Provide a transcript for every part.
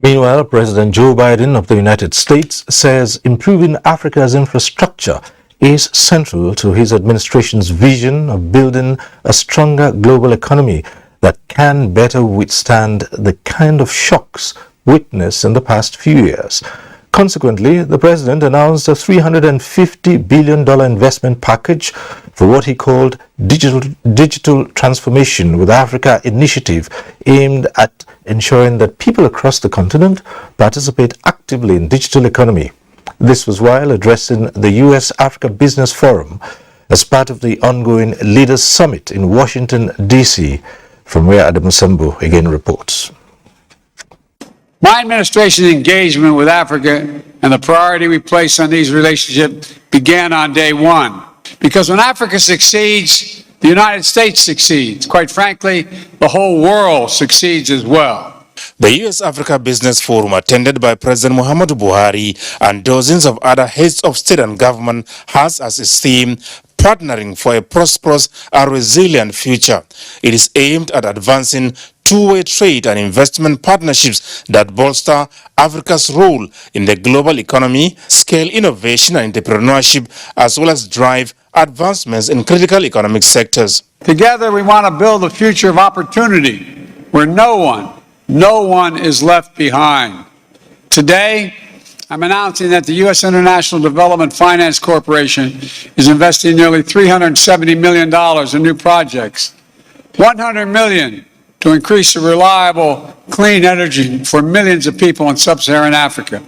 Meanwhile, President Joe Biden of the United States says improving Africa's infrastructure is central to his administration's vision of building a stronger global economy that can better withstand the kind of shocks witnessed in the past few years. Consequently, the president announced a $350 billion investment package for what he called Digital Transformation with Africa initiative aimed at ensuring that people across the continent participate actively in digital economy. This was while addressing the U.S.-Africa Business Forum as part of the ongoing Leaders Summit in Washington, D.C., from where Adamu Sambu again reports. My administration's engagement with Africa and the priority we place on these relationships began on day one. Because when Africa succeeds, the United States succeeds. Quite frankly, the whole world succeeds as well. The U.S.-Africa Business Forum, attended by President Muhammadu Buhari and dozens of other heads of state and government, has as its theme partnering for a prosperous and resilient future. It is aimed at advancing two-way trade and investment partnerships that bolster Africa's role in the global economy, scale innovation and entrepreneurship, as well as drive advancements in critical economic sectors. Together, we want to build a future of opportunity where no one is left behind. Today, I'm announcing that the U.S. International Development Finance Corporation is investing nearly $370 million in new projects, $100 million to increase the reliable, clean energy for millions of people in sub-Saharan Africa,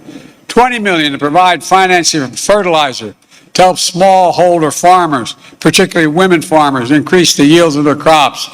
$20 million to provide financing for fertilizer to help smallholder farmers, particularly women farmers, increase the yields of their crops,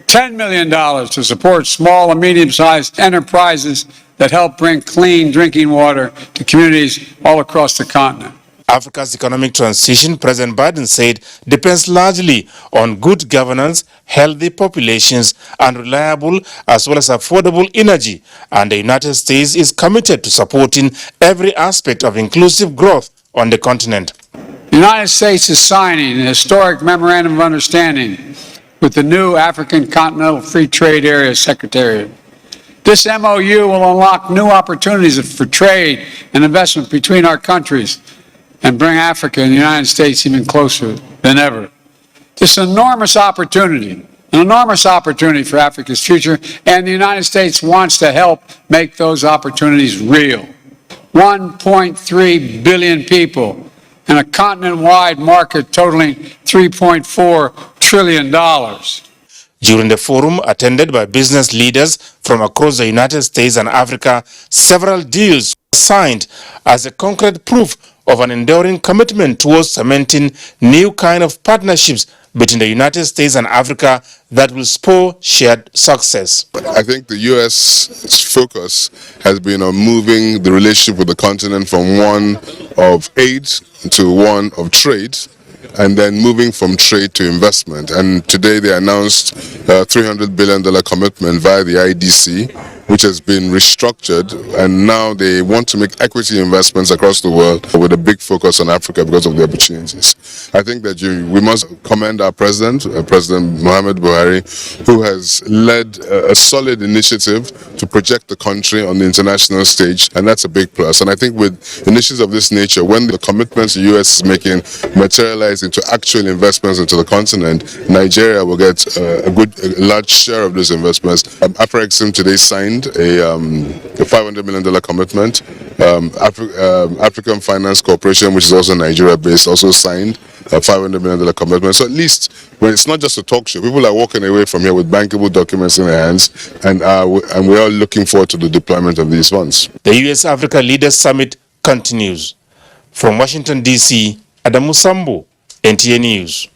$10 million to support small and medium-sized enterprises that help bring clean drinking water to communities all across the continent. Africa's economic transition, President Biden said, depends largely on good governance, healthy populations, and reliable as well as affordable energy. And the United States is committed to supporting every aspect of inclusive growth on the continent. The United States is signing a historic memorandum of understanding with the new African Continental Free Trade Area Secretariat. This MOU will unlock new opportunities for trade and investment between our countries and bring Africa and the United States even closer than ever. This is an enormous opportunity for Africa's future, and the United States wants to help make those opportunities real. 1.3 billion people and a continent-wide market totaling $3.4 trillion. During the forum, attended by business leaders from across the United States and Africa, several deals were signed as a concrete proof of an enduring commitment towards cementing new kind of partnerships between the United States and Africa that will spur shared success. I think the U.S.'s focus has been on moving the relationship with the continent from one of aid to one of trade, and then moving from trade to investment. And today they announced a $300 billion commitment via the IDC, which has been restructured, and now they want to make equity investments across the world with a big focus on Africa because of the opportunities. I think that we must commend our president, President Muhammadu Buhari, who has led a solid initiative to project the country on the international stage, and that's a big plus. And I think with initiatives of this nature, when the commitments the U.S. is making materialize into actual investments into the continent, Nigeria will get a large share of those investments. Afrexim today signed a $500 million commitment. African Finance Corporation, which is also Nigeria-based, also signed a $500 million commitment. So at least when it's not just a talk show, people are walking away from here with bankable documents in their hands, and we're all looking forward to the deployment of these funds. The U.S.-Africa Leaders Summit continues. From Washington, D.C., Adamu Sambu, NTA News.